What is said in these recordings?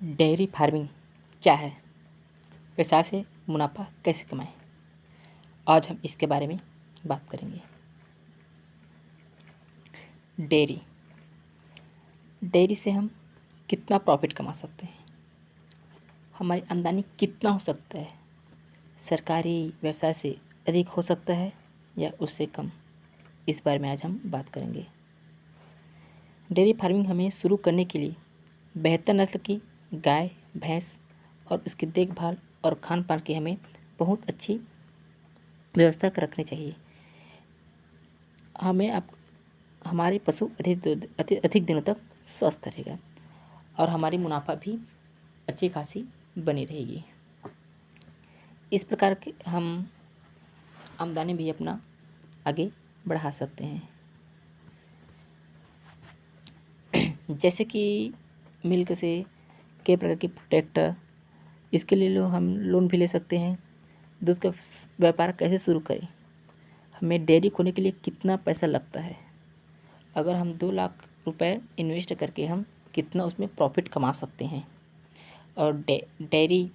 Dairy farming क्या है, पैसा से मुनाफा कैसे कमाएं, आज हम इसके बारे में बात करेंगे। डेयरी डेयरी से हम कितना प्रॉफिट कमा सकते हैं, हमारी आमदनी कितना हो सकता है, सरकारी व्यवसाय से अधिक हो सकता है या उससे कम, इस बारे में आज हम बात करेंगे। डेयरी फार्मिंग हमें शुरू करने के लिए बेहतर नस्ल की गाय, भैंस और उसकी देखभाल और खान पान की हमें बहुत अच्छी व्यवस्था कर रखनी चाहिए। हमारे पशु अधिक दिनों तक स्वस्थ रहेगा और हमारी मुनाफा भी अच्छी खासी बनी रहेगी। इस प्रकार के हम आमदनी भी अपना आगे बढ़ा सकते हैं। जैसे कि मिल्क से कई प्रकार के प्रोडक्ट, इसके लिए हम लोन भी ले सकते हैं। दूध का व्यापार कैसे शुरू करें, हमें डेयरी खोलने के लिए कितना पैसा लगता है, अगर हम 2 लाख रुपए इन्वेस्ट करके हम कितना उसमें प्रॉफिट कमा सकते हैं, और डेयरी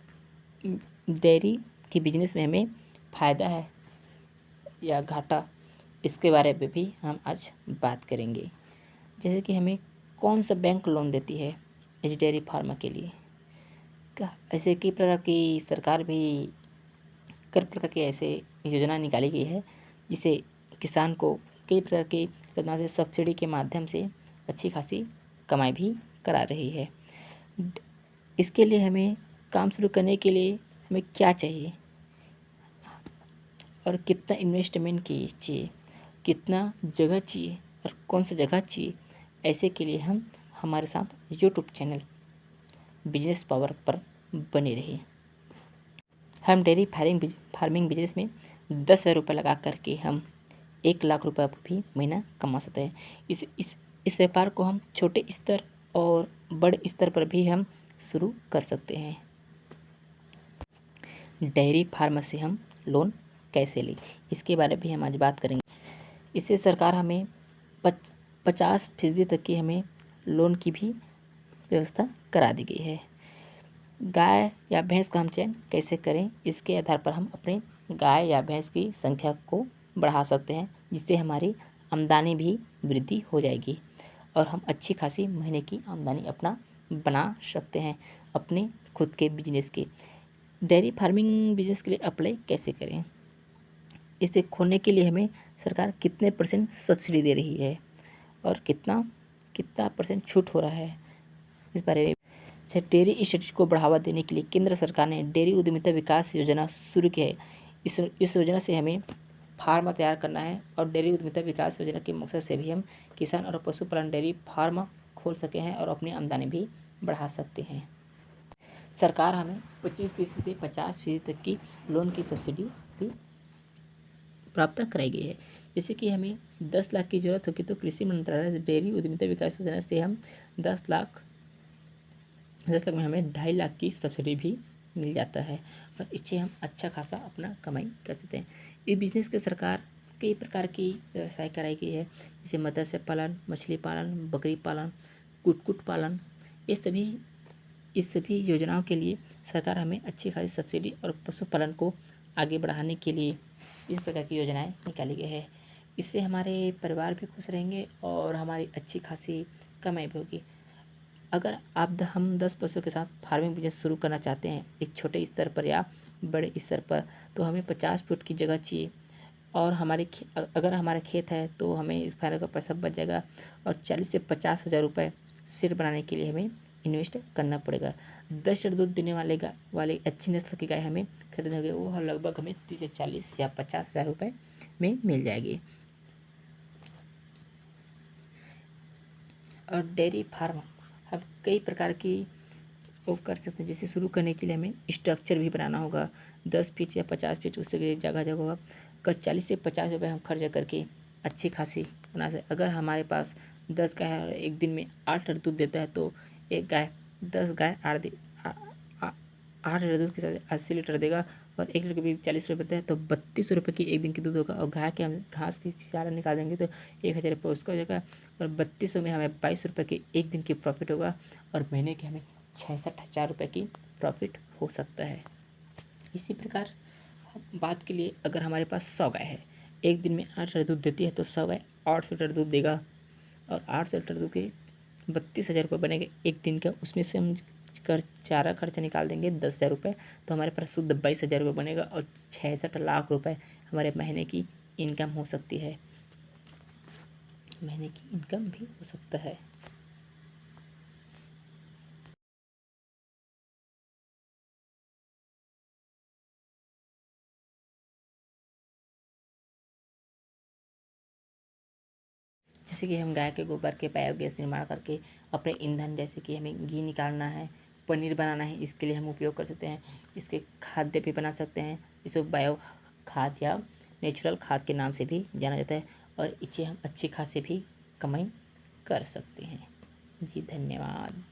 की बिजनेस में हमें फ़ायदा है या घाटा, इसके बारे में भी हम आज बात करेंगे। जैसे कि हमें कौन सा बैंक लोन देती है इस डेयरी फार्म के लिए, क्या ऐसे कई प्रकार की सरकार भी कई प्रकार की ऐसे योजना निकाली गई है जिसे किसान को कई प्रकार की योजना से सब्सिडी के माध्यम से अच्छी खासी कमाई भी करा रही है। इसके लिए हमें काम शुरू करने के लिए हमें क्या चाहिए और कितना इन्वेस्टमेंट चाहिए, कितना जगह चाहिए और कौन सा जगह चाहिए, ऐसे के लिए हम हमारे साथ यूट्यूब चैनल बिजनेस पावर पर बने रहिए। हम डेयरी फार्मिंग बिजनेस में 10,000 रुपये लगा करके हम 1 लाख रुपये भी महीना कमा सकते हैं। इस व्यापार को हम छोटे स्तर और बड़े स्तर पर भी हम शुरू कर सकते हैं। डेयरी फार्म से हम लोन कैसे लें, इसके बारे में भी हम आज बात करेंगे। इससे सरकार हमें 50% तक की हमें लोन की भी व्यवस्था करा दी गई है। गाय या भैंस का हम चयन कैसे करें, इसके आधार पर हम अपने गाय या भैंस की संख्या को बढ़ा सकते हैं, जिससे हमारी आमदनी भी वृद्धि हो जाएगी और हम अच्छी खासी महीने की आमदनी अपना बना सकते हैं अपने खुद के बिजनेस के। डेयरी फार्मिंग बिजनेस के लिए अप्लाई कैसे करें, इसे खोलने के लिए हमें सरकार कितने % सब्सिडी दे रही है और कितना % छूट हो रहा है, इस बारे में। डेयरी इंडस्ट्री को बढ़ावा देने के लिए केंद्र सरकार ने डेयरी उद्यमिता विकास योजना शुरू की है। इस योजना से हमें फार्म तैयार करना है और डेयरी उद्यमिता विकास योजना के मकसद से भी हम किसान और पशुपालन डेयरी फार्म खोल सके हैं और अपनी आमदनी भी बढ़ा सकते हैं। सरकार हमें 25% से 50% तक की लोन की सब्सिडी भी प्राप्त कराई गई है। जैसे कि हमें 10 लाख की ज़रूरत होगी तो कृषि मंत्रालय से डेयरी उद्यमिता विकास योजना से हम 10 लाख में हमें 2.5 लाख की सब्सिडी भी मिल जाता है और इससे हम अच्छा खासा अपना कमाई कर सकते हैं। इस बिज़नेस के सरकार कई प्रकार की व्यवसाय कराई गई है, जैसे मत्स्य पालन, मछली पालन, बकरी पालन, कुक्कुट पालन। इस सभी योजनाओं के लिए सरकार हमें अच्छी खासी सब्सिडी और पशुपालन को आगे बढ़ाने के लिए इस प्रकार की योजनाएं निकाली गई है। इससे हमारे परिवार भी खुश रहेंगे और हमारी अच्छी खासी कमाई भी होगी। अगर हम 10 पशुओं के साथ फार्मिंग बिजनेस शुरू करना चाहते हैं एक छोटे स्तर पर या बड़े स्तर पर, तो हमें 50 फुट की जगह चाहिए और अगर हमारा खेत है तो हमें इस फार्म का पैसा बच जाएगा और 40 से 50 हज़ार रुपये शेड बनाने के लिए हमें इन्वेस्ट करना पड़ेगा। 10 लीटर दूध देने वाले अच्छी नस्ल की गाय हमें खरीदने होगी, वो लगभग हमें 30 से 40 या 50 हज़ार रुपये में मिल जाएगी। और डेयरी फार्म हम कई प्रकार की वो कर सकते हैं। जैसे शुरू करने के लिए हमें स्ट्रक्चर भी बनाना होगा, 10 फीट या 50 फीट, उससे जगह होगा। 40 से 50 रुपये हम खर्च करके अच्छी खासी बना सकते। अगर हमारे पास 10 गाय है और एक दिन में 8 लीटर दूध देता है तो एक गाय 10 गाय 8 लीटर दूध के साथ 80 लीटर देगा और 1 लीटर के भी 40 रुपये देता है तो 32 रुपये की एक दिन की दूध होगा। और गाय के हम घास की चारा निकाल देंगे तो 1,000 रुपये उसका हो जाएगा और 3200 में हमें 22 रुपये की एक दिन की प्रॉफिट होगा और महीने के हमें ₹66,000 की प्रॉफिट हो सकता है। इसी प्रकार बात के लिए अगर हमारे पास 100 गाय है, एक दिन में 8 लीटर दूध देती है, तो 100 गाय 800 लीटर दूध देगा और 800 लीटर दूध के ₹32,000 बनेंगे एक दिन का। उसमें से हम चारा खर्चा निकाल देंगे ₹10,000, तो हमारे पास शुद्ध ₹22,000 बनेगा और 66 लाख रुपए हमारे महीने की इनकम हो सकती है। महीने की इनकम भी हो सकता है। जैसे कि हम गाय के गोबर के बायोगैस निर्माण करके अपने ईंधन, जैसे कि हमें घी निकालना है, पनीर बनाना है, इसके लिए हम उपयोग कर सकते हैं। इसके खाद्य भी बना सकते हैं, जिसको बायो खाद या नेचुरल खाद के नाम से भी जाना जाता है, और इससे हम अच्छी खासी भी कमाई कर सकते हैं। जी धन्यवाद।